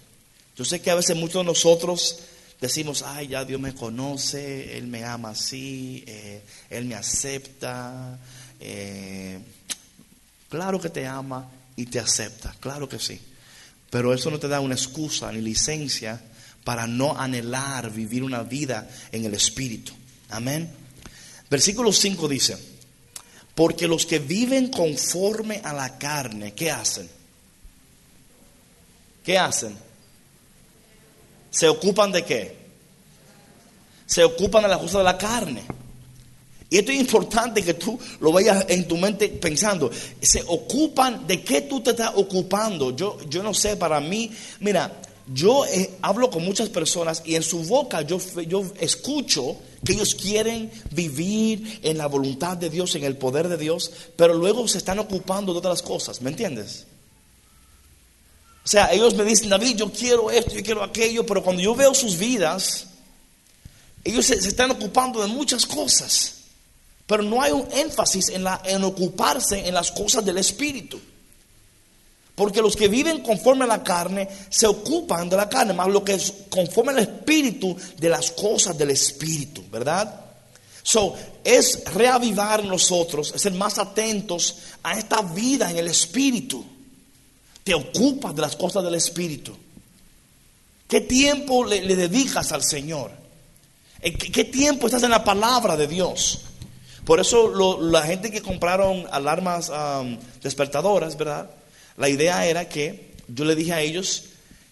Yo sé que a veces muchos de nosotros decimos: ay, ya Dios me conoce, Él me ama así, Él me acepta. Claro que te ama y te acepta, claro que sí. Pero eso no te da una excusa ni licencia para no anhelar vivir una vida en el Espíritu. Amén. Versículo 5 dice: porque los que viven conforme a la carne, ¿qué hacen? ¿Qué hacen? ¿Se ocupan de qué? Se ocupan de las cosas de la carne. Y esto es importante que tú lo vayas en tu mente pensando. Se ocupan, ¿de qué tú te estás ocupando? Yo no sé, para mí, mira, yo hablo con muchas personas y en su boca yo escucho que ellos quieren vivir en la voluntad de Dios, en el poder de Dios, pero luego se están ocupando de otras cosas, ¿me entiendes? O sea, ellos me dicen: David, yo quiero esto, yo quiero aquello, pero cuando yo veo sus vidas, ellos se están ocupando de muchas cosas, pero no hay un énfasis en ocuparse en las cosas del Espíritu. Porque los que viven conforme a la carne se ocupan de la carne, más lo que es conforme al Espíritu, de las cosas del Espíritu, ¿verdad? Es reavivar nosotros, es ser más atentos a esta vida en el Espíritu. Te ocupas de las cosas del Espíritu. ¿Qué tiempo le dedicas al Señor? ¿Qué tiempo estás en la palabra de Dios? Por eso la gente que compraron alarmas despertadoras, ¿verdad? La idea era que yo le dije a ellos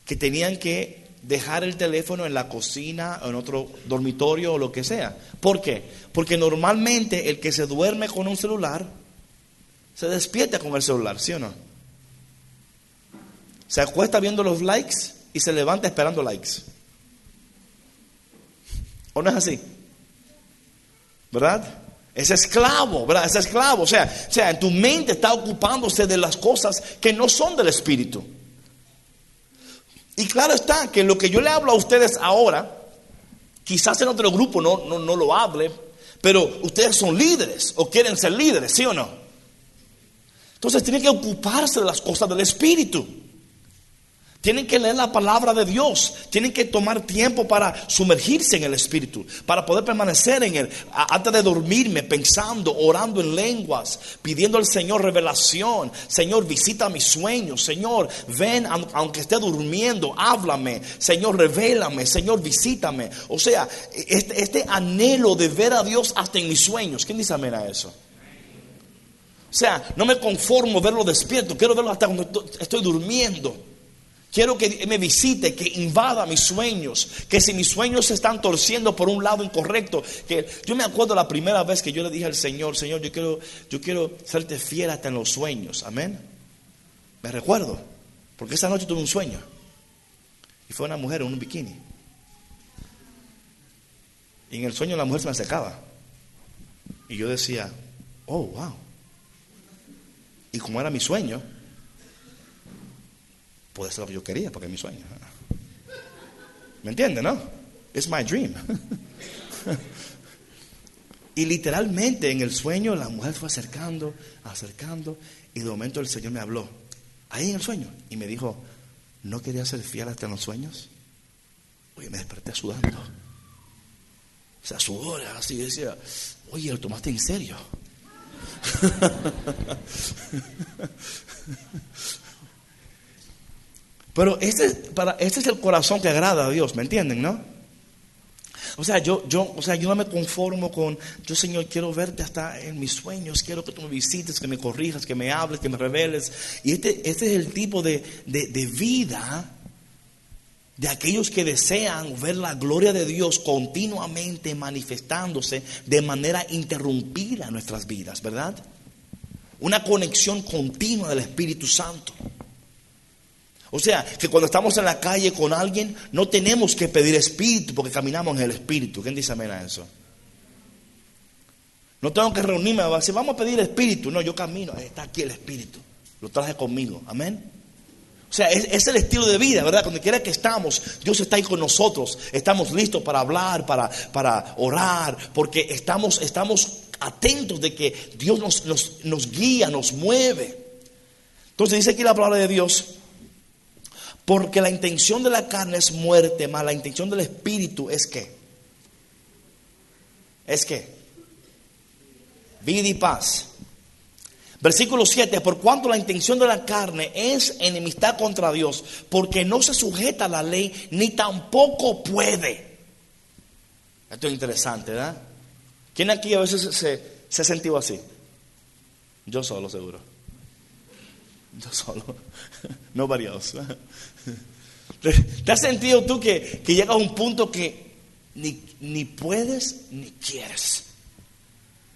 que tenían que dejar el teléfono en la cocina o en otro dormitorio o lo que sea. ¿Por qué? Porque normalmente el que se duerme con un celular se despierta con el celular, ¿sí o no? Se acuesta viendo los likes y se levanta esperando likes. ¿O no es así? ¿Verdad? Es esclavo, ¿verdad? Es esclavo. O sea, en tu mente está ocupándose de las cosas que no son del Espíritu. Y claro está que lo que yo le hablo a ustedes ahora, quizás en otro grupo no lo hable, pero ustedes son líderes o quieren ser líderes, ¿sí o no? Entonces tienen que ocuparse de las cosas del Espíritu. Tienen que leer la palabra de Dios. Tienen que tomar tiempo para sumergirse en el Espíritu, para poder permanecer en Él. Antes de dormirme, pensando, orando en lenguas, pidiendo al Señor revelación. Señor, visita mis sueños. Señor, ven aunque esté durmiendo, háblame. Señor, revélame. Señor, visítame. O sea, este anhelo de ver a Dios hasta en mis sueños. ¿Quién dice amén a eso? O sea, no me conformo verlo despierto. Quiero verlo hasta cuando estoy durmiendo. Quiero que me visite, que invada mis sueños, que si mis sueños se están torciendo por un lado incorrecto, que yo me acuerdo la primera vez que yo le dije al Señor: Señor, yo quiero serte fiel hasta en los sueños, amén. Me recuerdo, porque esa noche tuve un sueño y fue una mujer en un bikini, y en el sueño la mujer se me acercaba y yo decía: oh, wow. Y como era mi sueño, puede ser lo que yo quería, porque es mi sueño. ¿Me entienden, no? It's my dream. Y literalmente en el sueño la mujer fue acercando, y de momento el Señor me habló, ahí en el sueño, y me dijo: ¿no querías ser fiel hasta en los sueños? Oye, me desperté sudando. O sea, sudor, así, decía: oye, ¿lo tomaste en serio? Pero este es el corazón que agrada a Dios, ¿me entienden, no? O sea, yo no me conformo con, yo Señor, quiero verte hasta en mis sueños, quiero que tú me visites, que me corrijas, que me hables, que me reveles. Y este es el tipo de vida de aquellos que desean ver la gloria de Dios continuamente manifestándose de manera interrumpida en nuestras vidas, ¿verdad? Una conexión continua del Espíritu Santo. O sea, que cuando estamos en la calle con alguien, no tenemos que pedir Espíritu porque caminamos en el Espíritu. ¿Quién dice amén a eso? No tengo que reunirme a decir, vamos a pedir Espíritu. No, yo camino, está aquí el Espíritu. Lo traje conmigo, amén. O sea, es el estilo de vida, ¿verdad? Donde quiera que estamos, Dios está ahí con nosotros. Estamos listos para hablar, para orar, porque estamos atentos de que Dios nos guía, nos mueve. Entonces dice aquí la palabra de Dios: porque la intención de la carne es muerte, mas la intención del Espíritu es ¿qué? ¿Es qué? Vida y paz. Versículo 7: por cuanto la intención de la carne es enemistad contra Dios, porque no se sujeta a la ley, ni tampoco puede. Esto es interesante, ¿verdad? ¿Quién aquí a veces se ha sentido así? Yo solo, seguro. Yo solo. Nobody else. ¿Te has sentido tú que llegas a un punto que ni puedes ni quieres?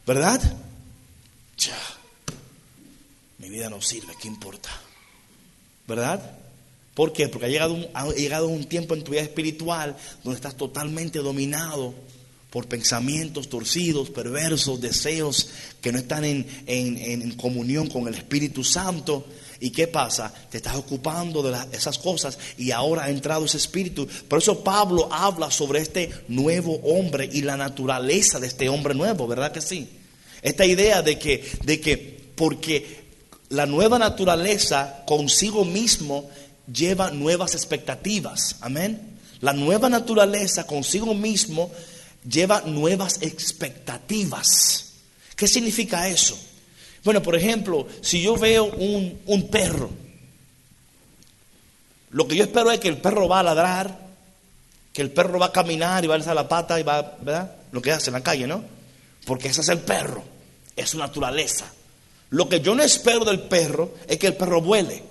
¿Verdad? Ya. Mi vida no sirve, ¿qué importa? ¿Verdad? ¿Por qué? Porque ha llegado un tiempo en tu vida espiritual donde estás totalmente dominado por pensamientos torcidos, perversos, deseos que no están en comunión con el Espíritu Santo. ¿Y qué pasa? Te estás ocupando de esas cosas y ahora ha entrado ese espíritu. Por eso Pablo habla sobre este nuevo hombre y la naturaleza de este hombre nuevo, ¿verdad que sí? Esta idea de que porque la nueva naturaleza consigo mismo lleva nuevas expectativas. Amén. La nueva naturaleza consigo mismo lleva nuevas expectativas. ¿Qué significa eso? Bueno, por ejemplo, si yo veo un perro, lo que yo espero es que el perro va a ladrar, que el perro va a caminar y va a alzar la pata y va, ¿verdad? Lo que hace en la calle, ¿no? Porque ese es el perro, es su naturaleza. Lo que yo no espero del perro es que el perro vuele,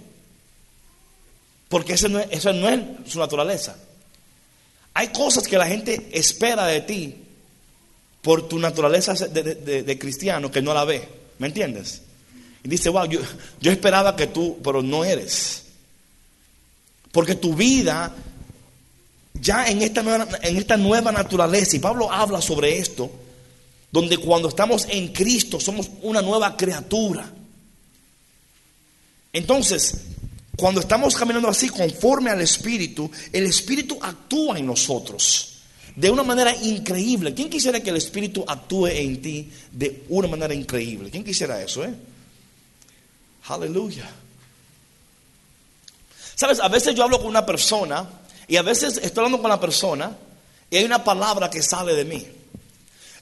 porque eso no es su naturaleza. Hay cosas que la gente espera de ti por tu naturaleza de cristiano que no la ve. ¿Me entiendes? Y dice, wow, yo esperaba que tú, pero no eres. Porque tu vida ya en esta nueva naturaleza, y Pablo habla sobre esto, donde cuando estamos en Cristo somos una nueva criatura. Entonces, cuando estamos caminando así conforme al Espíritu, el Espíritu actúa en nosotros de una manera increíble. ¿Quién quisiera que el Espíritu actúe en ti de una manera increíble? ¿Quién quisiera eso, Aleluya. Sabes, a veces yo hablo con una persona y a veces estoy hablando con la persona y hay una palabra que sale de mí.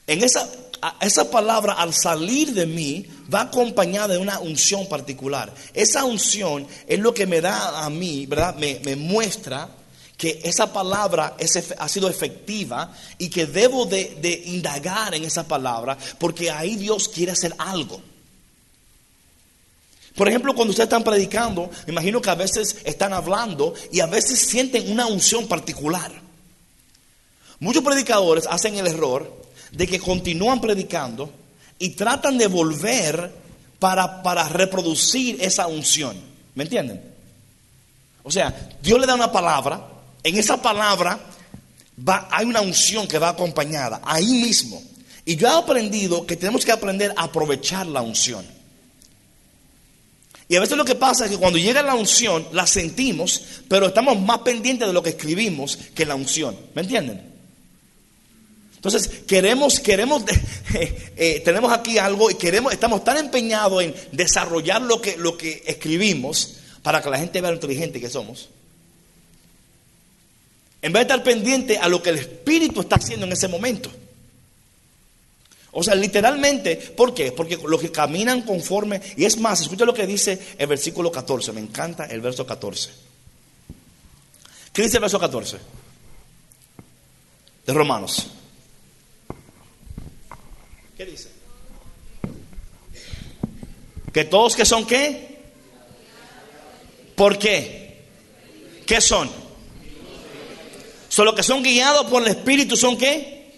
Esa palabra al salir de mí va acompañada de una unción particular. Esa unción es lo que me da a mí, ¿verdad? Me muestra que esa palabra ha sido efectiva y que debo de indagar en esa palabra porque ahí Dios quiere hacer algo. Por ejemplo, cuando ustedes están predicando, me imagino que a veces están hablando y a veces sienten una unción particular. Muchos predicadores hacen el error de que continúan predicando y tratan de volver para reproducir esa unción. ¿Me entienden? O sea, Dios le da una palabra. En esa palabra hay una unción que va acompañada ahí mismo. Y yo he aprendido que tenemos que aprender a aprovechar la unción. Y a veces lo que pasa es que cuando llega la unción la sentimos, pero estamos más pendientes de lo que escribimos que la unción. ¿Me entienden? Entonces tenemos aquí algo y estamos tan empeñados en desarrollar lo que escribimos para que la gente vea lo inteligente que somos, en vez de estar pendiente a lo que el Espíritu está haciendo en ese momento. O sea, literalmente, ¿por qué? Porque los que caminan conforme, y es más, escucha lo que dice el versículo 14, me encanta el verso 14. ¿Qué dice el verso 14? De Romanos. ¿Qué dice? Que todos que son ¿qué? ¿Por qué? ¿Qué son? Solo que son guiados por el Espíritu son ¿qué?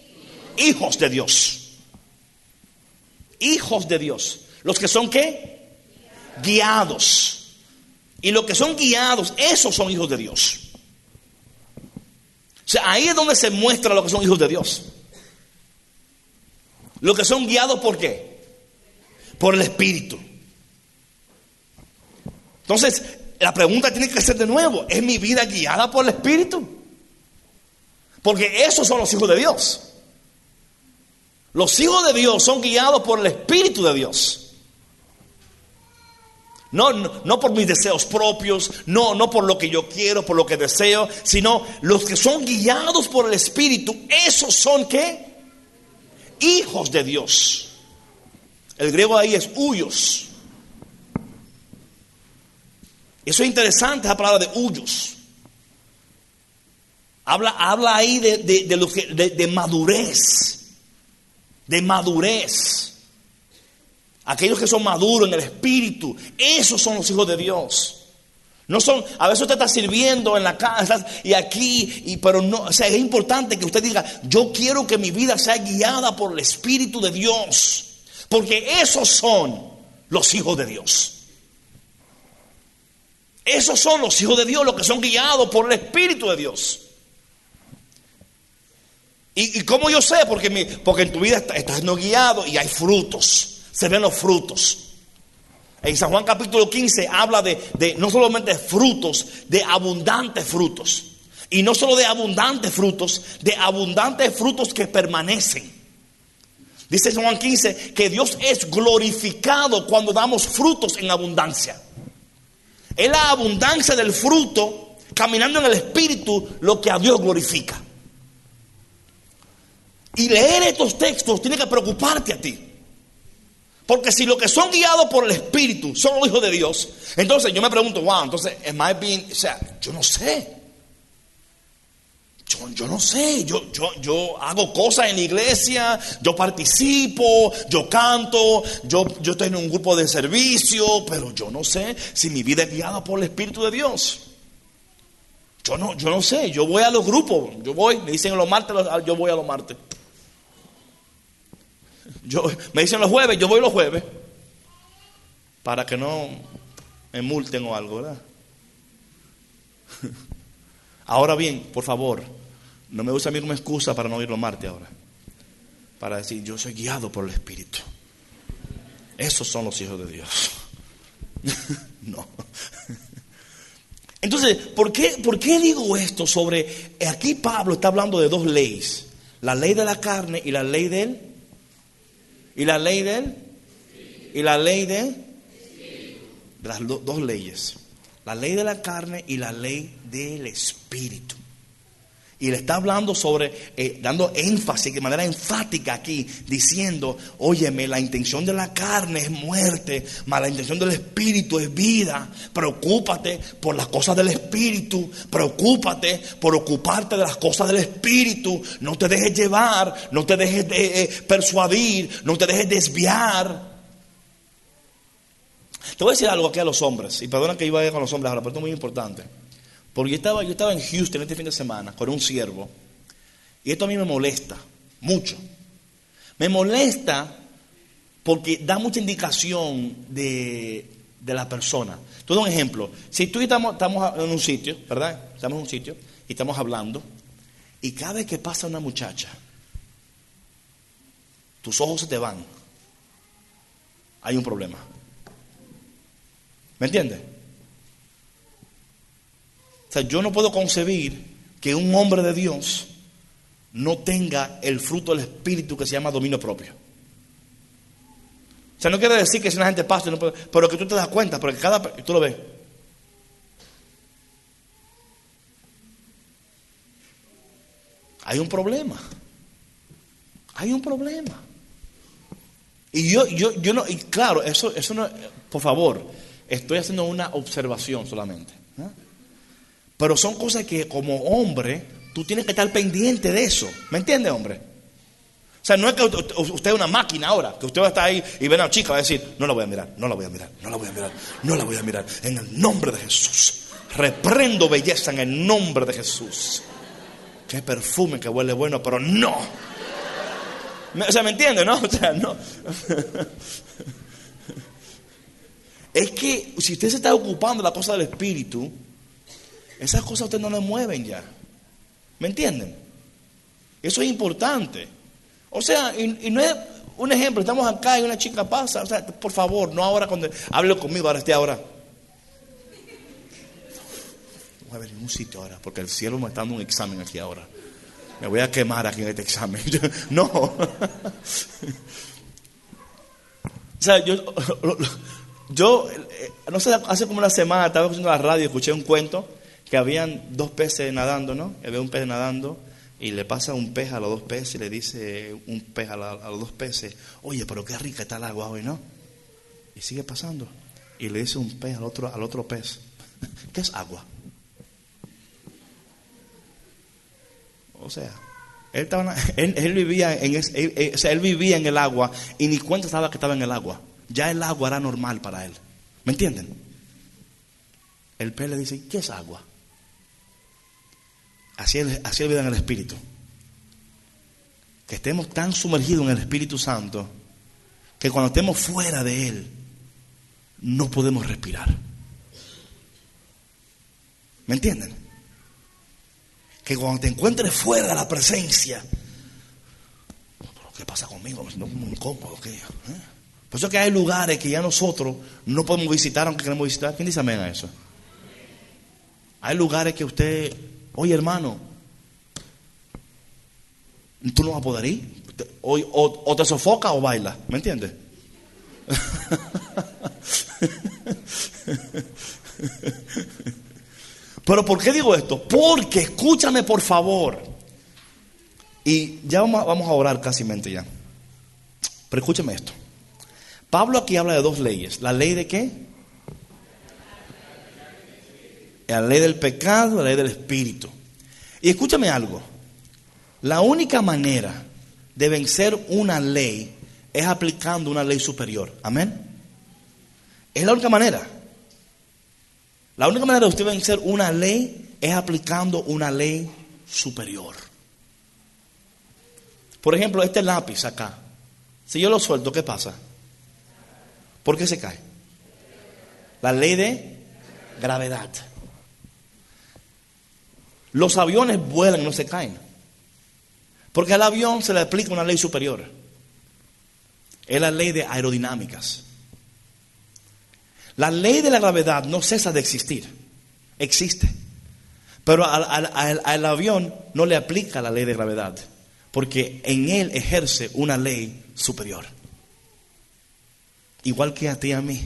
Hijos de Dios. Hijos de Dios. Los que son ¿qué? Guiados. Y los que son guiados, esos son hijos de Dios. O sea, ahí es donde se muestra lo que son hijos de Dios. Los que son guiados ¿por qué? Por el Espíritu. Entonces, la pregunta tiene que ser de nuevo: ¿es mi vida guiada por el Espíritu? Porque esos son los hijos de Dios. Los hijos de Dios son guiados por el Espíritu de Dios. No por mis deseos propios, no por lo que yo quiero, por lo que deseo, sino los que son guiados por el Espíritu, esos son ¿qué? Hijos de Dios. El griego ahí es huios. Eso es interesante, esa palabra de huios. Habla ahí de madurez. De madurez. Aquellos que son maduros en el Espíritu, esos son los hijos de Dios. No son, a veces usted está sirviendo en la casa y aquí, pero no, o sea, es importante que usted diga: yo quiero que mi vida sea guiada por el Espíritu de Dios, porque esos son los hijos de Dios. Esos son los hijos de Dios, los que son guiados por el Espíritu de Dios. ¿Y cómo yo sé? Porque en tu vida estás no guiado y hay frutos. Se ven los frutos. En San Juan capítulo 15 habla de no solamente de frutos, de abundantes frutos. Y no solo de abundantes frutos, de abundantes frutos que permanecen. Dice San Juan 15 que Dios es glorificado cuando damos frutos en abundancia. Es la abundancia del fruto, caminando en el Espíritu, lo que a Dios glorifica. Y leer estos textos tiene que preocuparte a ti. Porque si los que son guiados por el Espíritu son los hijos de Dios, entonces yo me pregunto: wow, entonces, o sea, yo no sé. Yo no sé, yo hago cosas en la iglesia, yo participo, yo canto, yo estoy en un grupo de servicio, pero yo no sé si mi vida es guiada por el Espíritu de Dios. Yo no sé, yo voy a los grupos, me dicen los martes, yo voy a los martes. Me dicen los jueves, yo voy los jueves, para que no me multen o algo, ¿verdad? Ahora bien, por favor, no me use a mí como excusa para no ir los martes ahora, para decir: yo soy guiado por el Espíritu. Esos son los hijos de Dios. No. Entonces, ¿por qué digo esto sobre? Aquí Pablo está hablando de dos leyes: la ley de la carne y la ley de él. Y la ley de él. Y la ley de las dos leyes: la ley de la carne y la ley del Espíritu. Y le está hablando sobre, dando énfasis de manera enfática aquí, diciendo: óyeme, la intención de la carne es muerte, mas la intención del Espíritu es vida. Preocúpate por las cosas del Espíritu, preocúpate por ocuparte de las cosas del Espíritu. No te dejes llevar, no te dejes persuadir, no te dejes desviar. Te voy a decir algo aquí a los hombres, y perdona que iba a ir con los hombres ahora, pero esto es muy importante. Porque yo estaba en Houston este fin de semana con un siervo, y esto a mí me molesta mucho. Me molesta porque da mucha indicación de la persona. Te doy un ejemplo. Si tú y yo estamos en un sitio, ¿verdad? Estamos en un sitio y estamos hablando, y cada vez que pasa una muchacha, tus ojos se te van. Hay un problema. ¿Me entiendes? O sea, yo no puedo concebir que un hombre de Dios no tenga el fruto del Espíritu que se llama dominio propio. O sea, no quiere decir que si una gente pasa, no puede, pero que tú te das cuenta, porque tú lo ves. Hay un problema. Hay un problema. Y yo no, y claro, eso no, por favor, estoy haciendo una observación solamente, ¿no? Pero son cosas que como hombre tú tienes que estar pendiente de eso. ¿Me entiende, hombre? O sea, no es que usted es una máquina ahora, que usted va a estar ahí y ve a una chica y va a decir, no la voy a mirar, no la voy a mirar, no la voy a mirar, no la voy a mirar. En el nombre de Jesús. Reprendo belleza en el nombre de Jesús. Qué perfume que huele bueno, pero no. O sea, ¿me entiende, no? O sea, no. Es que si usted se está ocupando de la cosa del espíritu, esas cosas a usted no le mueven ya. ¿Me entienden? Eso es importante. O sea, y no es un ejemplo, estamos acá y una chica pasa. O sea, por favor, no ahora cuando hable conmigo, ahora esté ahora. Voy a ver en un sitio ahora, porque el cielo me está dando un examen aquí ahora. Me voy a quemar aquí en este examen. No. O sea, yo no sé, hace como una semana estaba escuchando la radio y escuché un cuento que habían dos peces nadando, ¿no? Había un pez nadando y le pasa un pez a los dos peces y le dice un pez a los dos peces, oye, pero qué rica está el agua hoy, ¿no? Y sigue pasando. Y le dice un pez al otro pez, ¿qué es agua? O sea, él vivía él vivía en el agua y ni cuenta estaba que estaba en el agua. Ya el agua era normal para él. ¿Me entienden? El pez le dice, ¿qué es agua? Así es vida en el Espíritu. Que estemos tan sumergidos en el Espíritu Santo que cuando estemos fuera de Él no podemos respirar. ¿Me entienden? Que cuando te encuentres fuera de la presencia, ¿qué pasa conmigo? Me siento como incómodo. Por eso que hay lugares que ya nosotros no podemos visitar aunque queremos visitar. ¿Quién dice amén a eso? Hay lugares que usted, oye hermano, tú no vas a poder ir. O te sofoca o baila. ¿Me entiendes? Pero ¿por qué digo esto? Porque escúchame por favor. Y ya vamos a orar casi mente ya. Pero escúchame esto. Pablo aquí habla de dos leyes. ¿La ley de qué? La ley del pecado, la ley del espíritu. Y escúchame algo. La única manera de vencer una ley es aplicando una ley superior. Amén. Es la única manera. La única manera de usted vencer una ley es aplicando una ley superior. Por ejemplo, este lápiz acá. Si yo lo suelto, ¿qué pasa? ¿Por qué se cae? La ley de gravedad. Los aviones vuelan y no se caen. Porque al avión se le aplica una ley superior. Es la ley de aerodinámicas. La ley de la gravedad no cesa de existir. Existe. Pero al avión no le aplica la ley de gravedad. Porque en él ejerce una ley superior. Igual que a ti y a mí.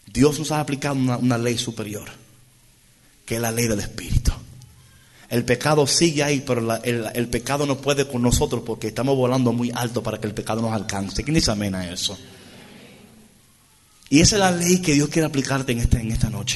Dios nos ha aplicado una ley superior. Que es la ley del Espíritu. El pecado sigue ahí, pero el pecado no puede con nosotros porque estamos volando muy alto para que el pecado nos alcance. ¿Quién dice amén a eso? Y esa es la ley que Dios quiere aplicarte en esta noche.